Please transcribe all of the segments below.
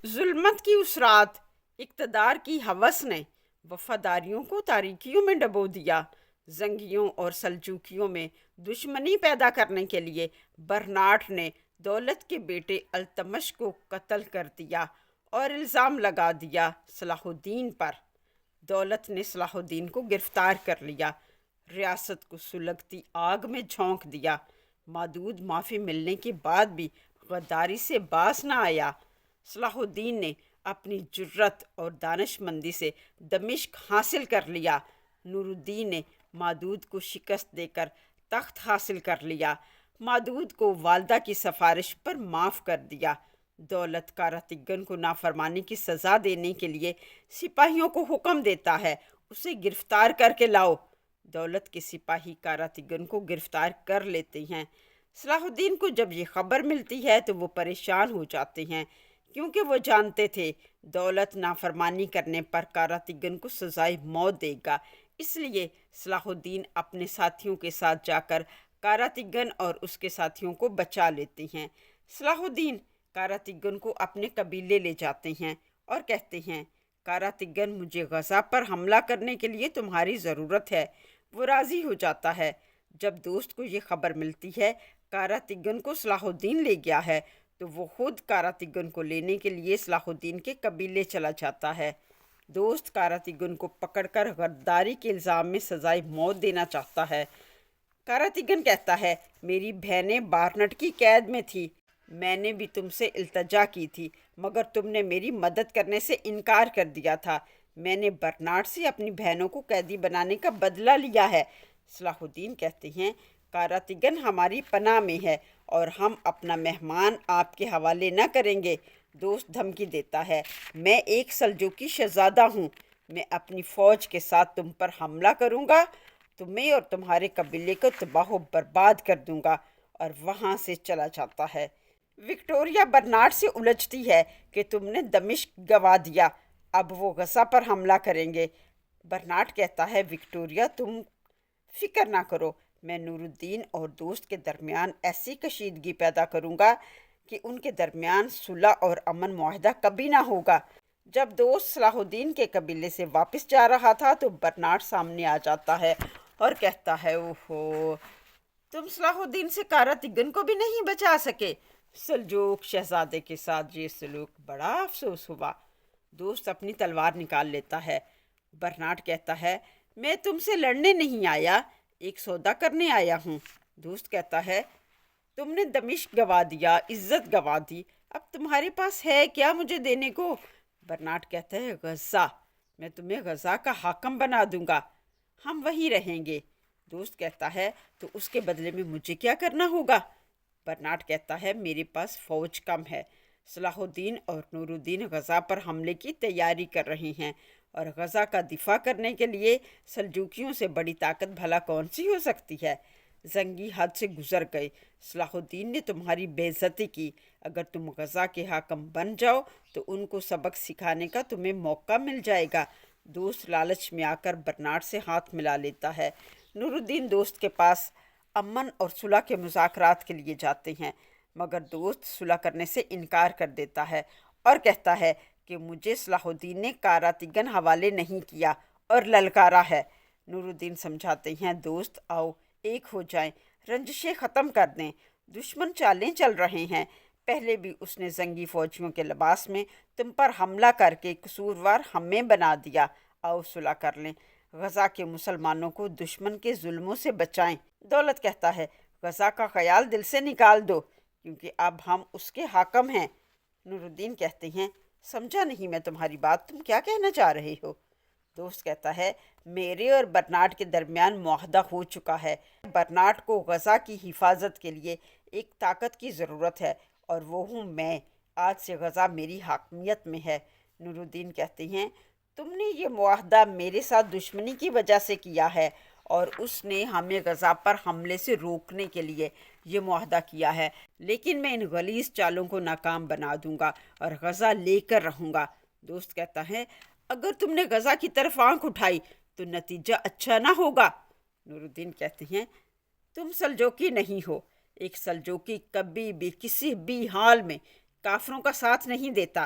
ظلمت کی اس رات اقتدار کی ہوس نے وفاداریوں کو تاریکیوں میں ڈبو دیا۔ زنگیوں اور سلجوکیوں میں دشمنی پیدا کرنے کے لیے برناٹ نے دولت کے بیٹے التمش کو قتل کر دیا اور الزام لگا دیا صلاح الدین پر۔ دولت نے صلاح الدین کو گرفتار کر لیا، ریاست کو سلگتی آگ میں جھونک دیا۔ مادود معافی ملنے کے بعد بھی غداری سے باز نہ آیا۔ صلاح الدین نے اپنی جرت اور دانش مندی سے دمشق حاصل کر لیا۔ نور الدین نے مادود کو شکست دے کر تخت حاصل کر لیا۔ مادود کو والدہ کی سفارش پر معاف کر دیا۔ دولت کاراتگن کو نافرمانی کی سزا دینے کے لیے سپاہیوں کو حکم دیتا ہے، اسے گرفتار کر کے لاؤ۔ دولت کے سپاہی کاراتگن کو گرفتار کر لیتے ہیں۔ صلاح الدین کو جب یہ خبر ملتی ہے تو وہ پریشان ہو جاتے ہیں، کیونکہ وہ جانتے تھے دولت نافرمانی کرنے پر کاراتگن کو سزائے موت دے گا۔ اس لیے صلاح الدین اپنے ساتھیوں کے ساتھ جا کر کاراتگن اور اس کے ساتھیوں کو بچا لیتے ہیں۔ صلاح الدین کاراتگن کو اپنے قبیلے لے جاتے ہیں اور کہتے ہیں، کاراتگن مجھے غزہ پر حملہ کرنے کے لیے تمہاری ضرورت ہے۔ وہ راضی ہو جاتا ہے۔ جب دوست کو یہ خبر ملتی ہے کاراتگن کو صلاح الدین لے گیا ہے تو وہ خود کاراتگن کو لینے کے لیے صلاح الدین کے قبیلے چلا جاتا ہے۔ دوست کاراتگن کو پکڑ کر غداری کے الزام میں سزائے موت دینا چاہتا ہے۔ کاراتگن کہتا ہے، میری بہنیں بارنٹ کی قید میں تھی، میں نے بھی تم سے التجا کی تھی مگر تم نے میری مدد کرنے سے انکار کر دیا تھا۔ میں نے برناٹ سے اپنی بہنوں کو قیدی بنانے کا بدلہ لیا ہے۔ صلاح الدین کہتے ہیں، کاراتگن ہماری پناہ میں ہے اور ہم اپنا مہمان آپ کے حوالے نہ کریں گے۔ دوست دھمکی دیتا ہے، میں ایک سلجوقی شہزادہ ہوں، میں اپنی فوج کے ساتھ تم پر حملہ کروں گا، تمہیں اور تمہارے قبیلے کو تباہ و برباد کر دوں گا، اور وہاں سے چلا جاتا ہے۔ وکٹوریہ برناٹ سے الجھتی ہے کہ تم نے دمشق گنوا دیا، اب وہ غزہ پر حملہ کریں گے۔ برناٹ کہتا ہے، وکٹوریہ تم فکر نہ کرو، میں نور الدین اور دوست کے درمیان ایسی کشیدگی پیدا کروں گا کہ ان کے درمیان صلح اور امن معاہدہ کبھی نہ ہوگا۔ جب دوست صلاح الدین کے قبیلے سے واپس جا رہا تھا تو برناٹ سامنے آ جاتا ہے اور کہتا ہے، اوہو، تم صلاح الدین سے کاراتگن کو بھی نہیں بچا سکے۔ سلجوق شہزادے کے ساتھ یہ سلوک بڑا افسوس ہوا۔ دوست اپنی تلوار نکال لیتا ہے۔ برناٹ کہتا ہے، میں تم سے لڑنے نہیں آیا، ایک سودا کرنے آیا ہوں۔ دوست کہتا ہے، تم نے دمشق گنوا دیا، عزت گنوا دی، اب تمہارے پاس ہے کیا مجھے دینے کو؟ برناٹ کہتا ہے، غزہ، میں تمہیں غزہ کا حاکم بنا دوں گا، ہم وہیں رہیں گے۔ دوست کہتا ہے، تو اس کے بدلے میں مجھے کیا کرنا ہوگا؟ برناٹ کہتا ہے، میرے پاس فوج کم ہے، صلاح الدین اور نور الدین غزہ پر حملے کی تیاری کر رہے ہیں، اور غزہ کا دفاع کرنے کے لیے سلجوکیوں سے بڑی طاقت بھلا کون سی ہو سکتی ہے؟ زنگی حد سے گزر گئے، صلاح الدین نے تمہاری بے عزتی کی، اگر تم غزہ کے حاکم بن جاؤ تو ان کو سبق سکھانے کا تمہیں موقع مل جائے گا۔ دوست لالچ میں آ کر برناٹ سے ہاتھ ملا لیتا ہے۔ نور الدین دوست کے پاس امن اور صلح کے مذاکرات کے لیے جاتے ہیں، مگر دوست صلح کرنے سے انکار کر دیتا ہے اور کہتا ہے کہ مجھے صلاح الدین نے کاراتگن حوالے نہیں کیا اور للکارا ہے۔ نور الدین سمجھاتے ہیں، دوست آؤ ایک ہو جائیں، رنجشیں ختم کر دیں، دشمن چالیں چل رہے ہیں، پہلے بھی اس نے زنگی فوجیوں کے لباس میں تم پر حملہ کر کے قصوروار ہمیں بنا دیا، آؤ صلح کر لیں، غزہ کے مسلمانوں کو دشمن کے ظلموں سے بچائیں۔ دولت کہتا ہے، غزہ کا خیال دل سے نکال دو، کیونکہ اب ہم اس کے حاکم ہیں۔ نور الدین کہتے ہیں، سمجھا نہیں میں تمہاری بات، تم کیا کہنا چاہ رہے ہو؟ دوست کہتا ہے، میرے اور برناٹ کے درمیان معاہدہ ہو چکا ہے، برناٹ کو غزہ کی حفاظت کے لیے ایک طاقت کی ضرورت ہے اور وہ ہوں میں، آج سے غزہ میری حاکمیت میں ہے۔ نور الدین کہتے ہیں، تم نے یہ معاہدہ میرے ساتھ دشمنی کی وجہ سے کیا ہے اور اس نے ہمیں غزہ پر حملے سے روکنے کے لیے یہ معاہدہ کیا ہے، لیکن میں ان غلیظ چالوں کو ناکام بنا دوں گا اور غزہ لے کر رہوں گا۔ دوست کہتا ہے، اگر تم نے غزہ کی طرف آنکھ اٹھائی تو نتیجہ اچھا نہ ہوگا۔ نور الدین کہتے ہیں، تم سلجوقی نہیں ہو، ایک سلجوقی کبھی بھی کسی بھی حال میں کافروں کا ساتھ نہیں دیتا،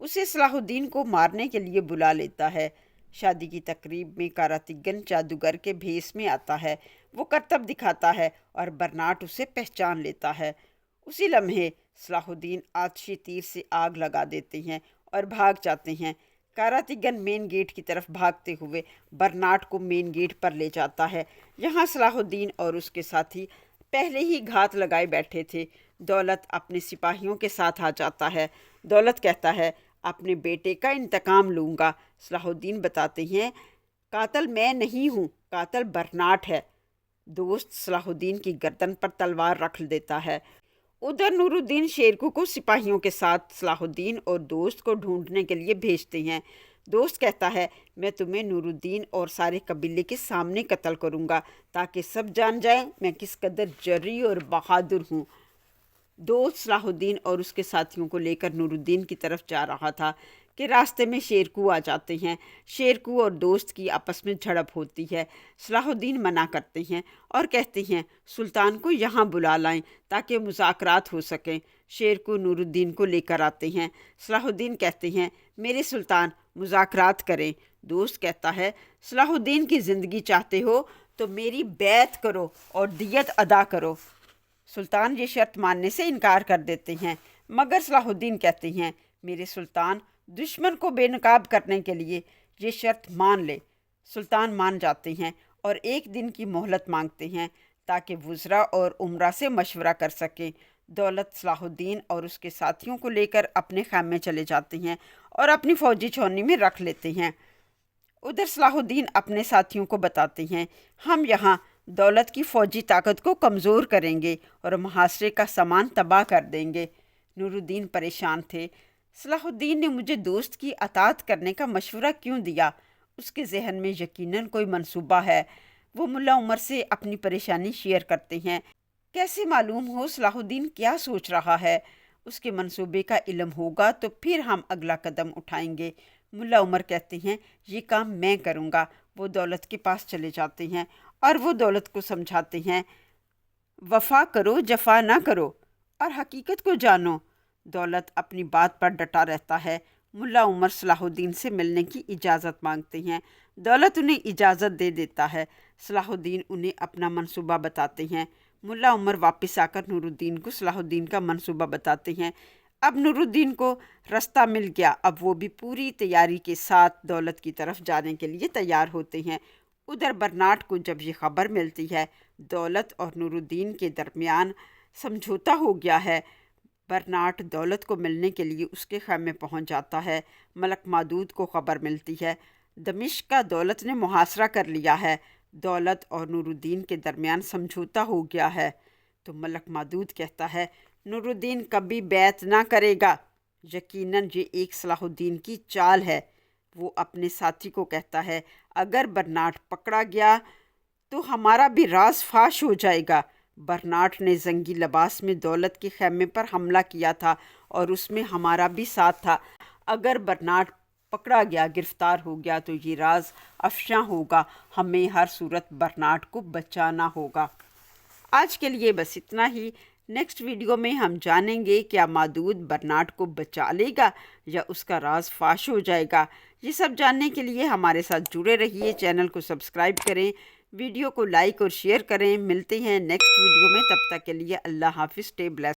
اسے صلاح الدین کو مارنے کے لیے بلا لیتا ہے۔ شادی کی تقریب میں کاراتگن جادوگر کے بھیس میں آتا ہے۔ وہ کرتب دکھاتا ہے اور برناٹ اسے پہچان لیتا ہے۔ اسی لمحے صلاح الدین آتشی تیر سے آگ لگا دیتے ہیں اور بھاگ جاتے ہیں۔ کاراتگن مین گیٹ کی طرف بھاگتے ہوئے برناٹ کو مین گیٹ پر لے جاتا ہے۔ یہاں صلاح الدین اور اس کے ساتھی پہلے ہی گھات لگائے بیٹھے تھے۔ دولت اپنے سپاہیوں کے ساتھ آ جاتا ہے۔ دولت کہتا ہے اپنے بیٹے کا انتقام لوں گا۔ صلاح الدین بتاتے ہیں قاتل میں نہیں ہوں، قاتل برناٹ ہے۔ دوست صلاح الدین کی گردن پر تلوار رکھ دیتا ہے۔ ادھر نور الدین شیرکو کو سپاہیوں کے ساتھ صلاح الدین اور دوست کو ڈھونڈنے کے لیے بھیجتے ہیں۔ دوست کہتا ہے میں تمہیں نور الدین اور سارے قبیلے کے سامنے قتل کروں گا تاکہ سب جان جائیں میں کس قدر جرئی اور بہادر ہوں۔ دوست صلاح الدین اور اس کے ساتھیوں کو لے کر نور الدین کی طرف جا رہا تھا کہ راستے میں شیرکو آ جاتے ہیں۔ شیرکو اور دوست کی آپس میں جھڑپ ہوتی ہے۔ صلاح الدین منع کرتے ہیں اور کہتے ہیں سلطان کو یہاں بلا لائیں تاکہ مذاکرات ہو سکیں۔ شیرکو نور الدین کو لے کر آتے ہیں۔ صلاح الدین کہتے ہیں میرے سلطان مذاکرات کریں۔ دوست کہتا ہے صلاح الدین کی زندگی چاہتے ہو تو میری بیعت کرو اور دیت ادا کرو۔ سلطان یہ شرط ماننے سے انکار کر دیتے ہیں، مگر صلاح الدین کہتے ہیں میرے سلطان دشمن کو بے نقاب کرنے کے لیے یہ شرط مان لے۔ سلطان مان جاتے ہیں اور 1 دن کی مہلت مانگتے ہیں تاکہ وزراء اور امراء سے مشورہ کر سکیں۔ دولت صلاح الدین اور اس کے ساتھیوں کو لے کر اپنے خیمے چلے جاتے ہیں اور اپنی فوجی چھاؤنی میں رکھ لیتے ہیں۔ ادھر صلاح الدین اپنے ساتھیوں کو بتاتے ہیں ہم یہاں دولت کی فوجی طاقت کو کمزور کریں گے اور محاصرے کا سامان تباہ کر دیں گے۔ نور الدین پریشان تھے۔ صلاح الدین نے مجھے دوست کی اطاعت کرنے کا مشورہ کیوں دیا؟ اس کے ذہن میں یقیناً کوئی منصوبہ ہے۔ وہ ملا عمر سے اپنی پریشانی شیئر کرتے ہیں۔ کیسے معلوم ہو صلاح الدین کیا سوچ رہا ہے؟ اس کے منصوبے کا علم ہوگا تو پھر ہم اگلا قدم اٹھائیں گے۔ ملا عمر کہتے ہیں یہ کام میں کروں گا۔ وہ دولت کے پاس چلے جاتے ہیں اور وہ دولت کو سمجھاتے ہیں وفا کرو جفا نہ کرو اور حقیقت کو جانو۔ دولت اپنی بات پر ڈٹا رہتا ہے۔ ملا عمر صلاح الدین سے ملنے کی اجازت مانگتے ہیں۔ دولت انہیں اجازت دے دیتا ہے۔ صلاح الدین انہیں اپنا منصوبہ بتاتے ہیں۔ ملا عمر واپس آ کر نور الدین کو صلاح الدین کا منصوبہ بتاتے ہیں۔ اب نور الدین کو رستہ مل گیا۔ اب وہ بھی پوری تیاری کے ساتھ دولت کی طرف جانے کے لیے تیار ہوتے ہیں۔ ادھر برناٹ کو جب یہ خبر ملتی ہے دولت اور نور الدین کے درمیان سمجھوتا ہو گیا ہے، برناٹ دولت کو ملنے کے لیے اس کے خیمے پہنچ جاتا ہے۔ ملک مودود کو خبر ملتی ہے دمشق کا دولت نے محاصرہ کر لیا ہے، دولت اور نور الدین کے درمیان سمجھوتا ہو گیا ہے۔ تو ملک مودود کہتا ہے نور الدین کبھی بیعت نہ کرے گا، یقیناً یہ ایک صلاح الدین کی چال ہے۔ وہ اپنے ساتھی کو کہتا ہے اگر برناٹ پکڑا گیا تو ہمارا بھی راز فاش ہو جائے گا۔ برناٹ نے زنگی لباس میں دولت کے خیمے پر حملہ کیا تھا اور اس میں ہمارا بھی ساتھ تھا۔ اگر برناٹ پکڑا گیا، گرفتار ہو گیا تو یہ راز افشاں ہوگا۔ ہمیں ہر صورت برناٹ کو بچانا ہوگا۔ آج کے لیے بس اتنا ہی۔ نیکسٹ ویڈیو میں ہم جانیں گے کیا مودود برناٹ کو بچا لے گا یا اس کا راز فاش ہو جائے گا۔ یہ سب جاننے کے لیے ہمارے ساتھ جڑے رہیے، چینل کو سبسکرائب کریں، ویڈیو کو لائک اور شیئر کریں۔ ملتے ہیں نیکسٹ ویڈیو میں، تب تک کے لیے اللہ حافظ، اسٹے بلیسڈ۔